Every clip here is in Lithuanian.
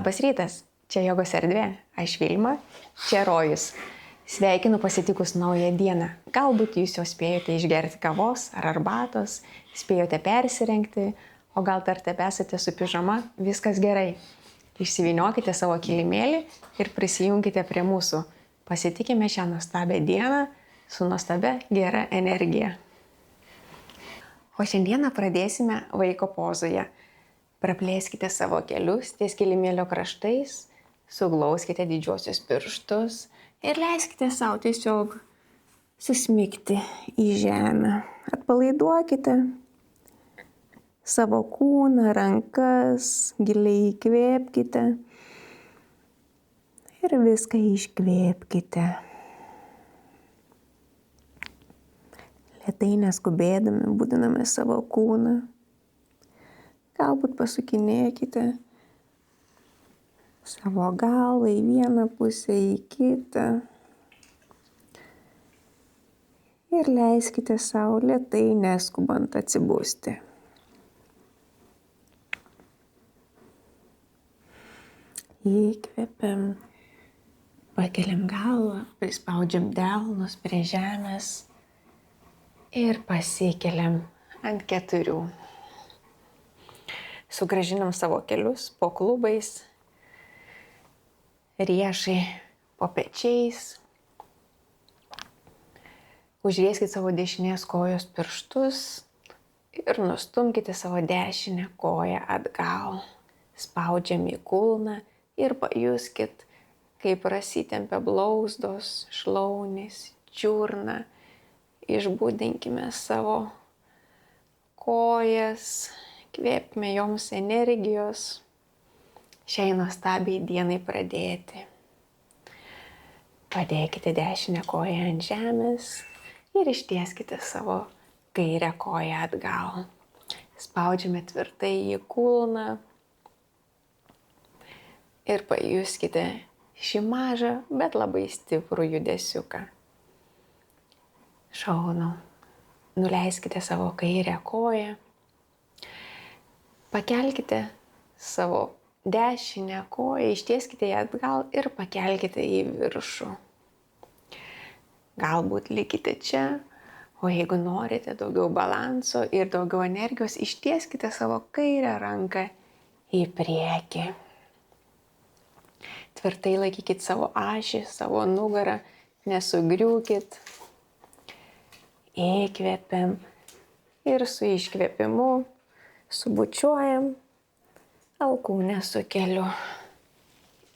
Labas rytas, čia Jogos erdvė, aš Vilma, čia Rojus. Sveikinu pasitikus naują dieną. Galbūt jūs jau spėjote išgerti kavos ar arbatos, spėjote persirengti, o gal dar tebesate su pižama, viskas gerai. Išsivyniokite savo kilimėlį ir prisijunkite prie mūsų. Pasitikime šią nuostabią dieną su nuostabia gera energija. O šiandieną pradėsime vaiko pozoje. Praplėskite savo kelius ties kilimėlio kraštais, suglauskite didžiuosius pirštus ir leiskite savo tiesiog susmigti į žemę. Atpalaiduokite savo kūną, rankas, giliai įkvėpkite ir viską iškvėpkite. Lėtai neskubėdami budiname savo kūną. Galbūt pasukinėkite savo galvą į vieną pusę, į kitą. Ir leiskite savo lėtai neskubant atsibusti. Įkvepiam, pakeliam galvą, prispaudžiam delnus prie žemės ir pasikeliam ant 4. Sugrąžinam savo kelius po klubais, riešai po pečiais. Užrieskite savo dešinės kojos pirštus ir nustumkite savo dešinę koją atgal. Spaudžiam į kulną ir pajuskit, kaip prasitempia blauzdos, šlaunys, čiurna. Išbūdinkime savo kojas. Kvėpime joms energijos šiai nuostabiai dienai pradėti. Padėkite dešinę koją ant žemės ir ištieskite savo kairę koją atgal. Spaudžiame tvirtai į kulną ir pajuskite šį mažą, bet labai stiprų judesiuką. Šaunu. Nuleiskite savo kairę koją. Pakelkite savo dešinę koją, ištieskite ją atgal ir pakelkite į viršų. Galbūt likite čia, o jeigu norite daugiau balanso ir daugiau energijos, ištieskite savo kairę ranką į priekį. Tvirtai laikykit savo ašį, savo nugarą, nesugriūkit. Įkvepiam ir su iškvėpimu subučiuojam, alkūnę su keliu.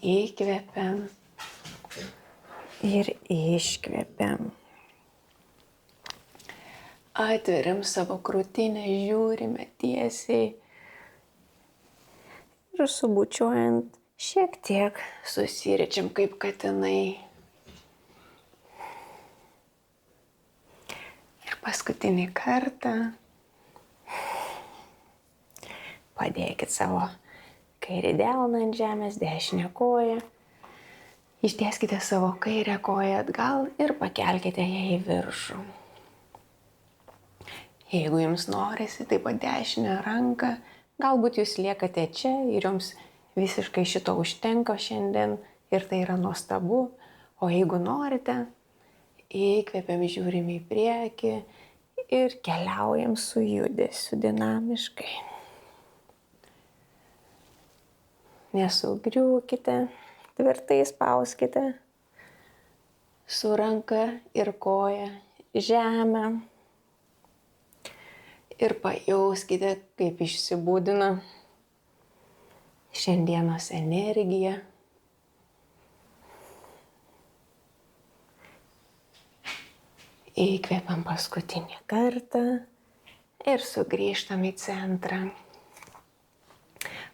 Įkvepiam ir iškvepiam. Atveriam savo krūtinę, žiūrime tiesiai ir subučiuojant šiek tiek susiričiam kaip katinai. Ir paskutinį kartą padėkit savo kairį delną ant žemės, dešinę koją. Ištieskite savo kairę koją atgal ir pakelkite ją į viršų. Jeigu jums norisi, taip pat dešinę ranką, galbūt jūs liekate čia ir jums visiškai šito užtenka šiandien ir tai yra nuostabu. O jeigu norite, įkvepiam, žiūrim į priekį ir keliaujam su judesiu dinamiškai. Nesugriūkite, tvirtai spauskite su ranka ir koja žemę ir pajauskite, kaip išsibūdina šiandienos energija. Įkvepiam paskutinį kartą ir sugrįžtam į centrą.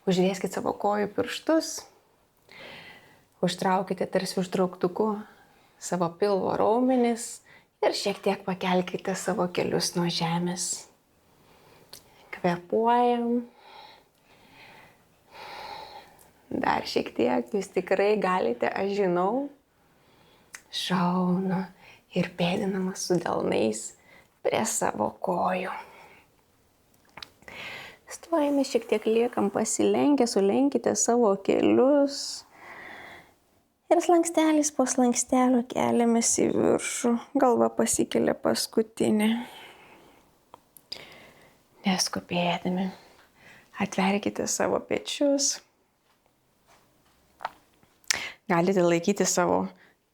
Užrieskite savo kojų pirštus, užtraukite tarsi užtrauktuku savo pilvo raumenis ir šiek tiek pakelkite savo kelius nuo žemės. Kvėpuojam. Dar šiek tiek, jūs tikrai galite, aš žinau. Šaunu ir pėdinamas su delnais prie savo kojų. Stojame šiek tiek liekam pasilenkę, sulenkite savo kelius. Ir slankstelis po slankstelio keliamės į viršų. Galva pasikelia paskutinė. Neskubėdami. Atverkite savo pečius. Galite laikyti savo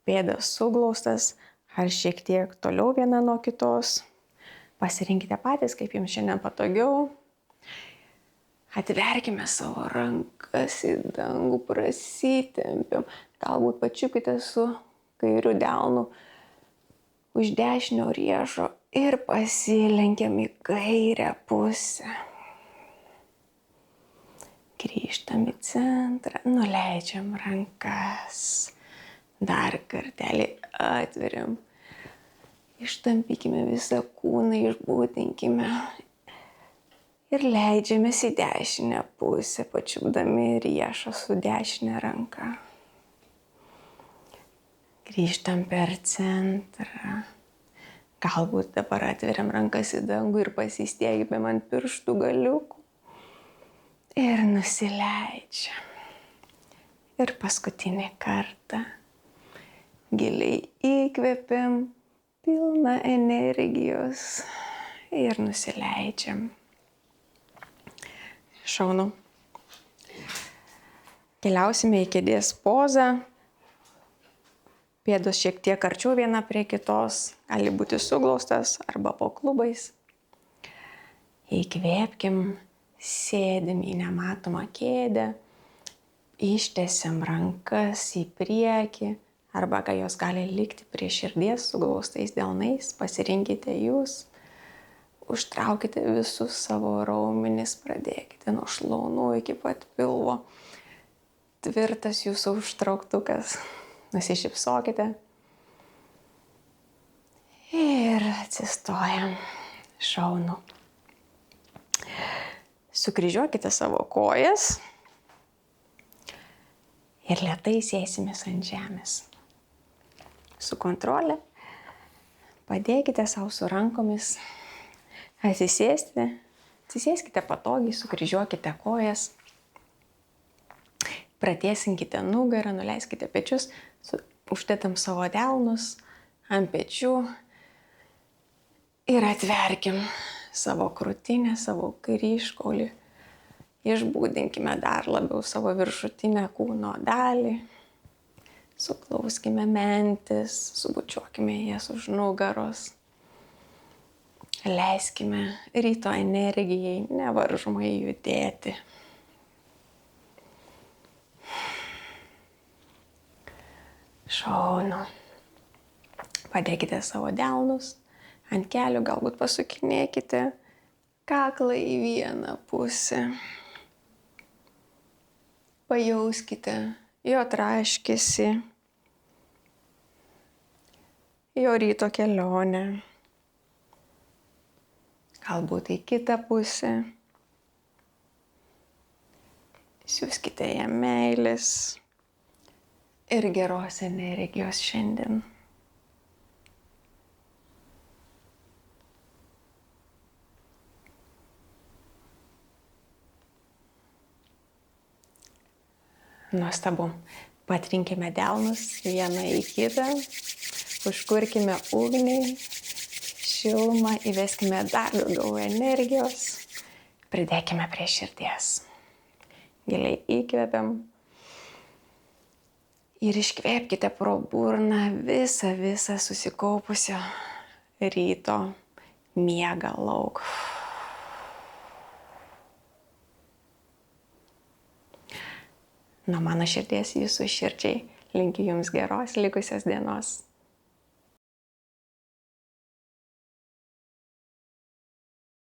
pėdas suglaustas ar šiek tiek toliau viena nuo kitos. Pasirinkite patys, kaip jums šiandien patogiau. Atverkime savo rankas į dangų, prasitempiam. Galbūt pačiupkite su kairiu delnu už dešinio riešo ir pasilenkiam į kairę pusę. Grįžtam į centrą, nuleidžiam rankas. Dar kartelį atveriam. Ištampykime visą kūną, išbūdinkime. Ir leidžiamės į dešinę pusę, pačiupdami riešą su dešinė ranka. Grįžtam per centrą. Galbūt dabar atveriam rankas į dangų ir pasistiekime ant pirštų galiukų. Ir nusileidžiam. Ir paskutinį kartą. Giliai įkvepiam, pilna energijos. Ir nusileidžiam. Šaunu. Keliausime į kėdės pozą. Pėdos šiek tiek arčiau viena prie kitos. Gali būti suglaustas arba po klubais. Įkvėpkim. Sėdim į nematomą kėdę, ištiesiam rankas į priekį, arba kai jos gali likti prie širdies suglaustais delnais, pasirinkite jūs, užtraukite visus savo raumenis, pradėkite nuo šlaunų iki pat pilvo, tvirtas jūsų užtrauktukas, nusišypsokite ir atsistojam, šaunu. Sukryžiuokite savo kojas ir lėtai sėsimės ant žemės. Su kontrole padėkite savo su rankomis atsisėsti. Atsisėskite patogiai, sukryžiuokite kojas. Pratiesinkite nugarą, nuleiskite pečius, uždėtam savo delnus ant pečių ir atverkim savo krūtinę, savo kryžkaulį. Išbūdinkime dar labiau savo viršutinę kūno dalį. Suklauskime mentis, subučiuokime jas už nugaros. Leiskime ryto energijai nevaržomai judėti. Šaunu. Padėkite savo delnus ant kelių, galbūt pasukinėkite kaklą į vieną pusę. Pajauskite jo traškesį, jo ryto kelionę. Galbūt į kitą pusę. Siųskite jam meilės ir geros energijos šiandien. Nuostabu. Patrinkime delnus vieną į kitą, užkurkime ugnį, šilumą, įveskime dar daugiau energijos, pridėkime prie širdies. Giliai įkvepiam ir iškvėpkite pro burną visą susikaupusio ryto miegą lauk. Nuo mano širdies jūsų širdžiai linkiu jums geros likusios dienos.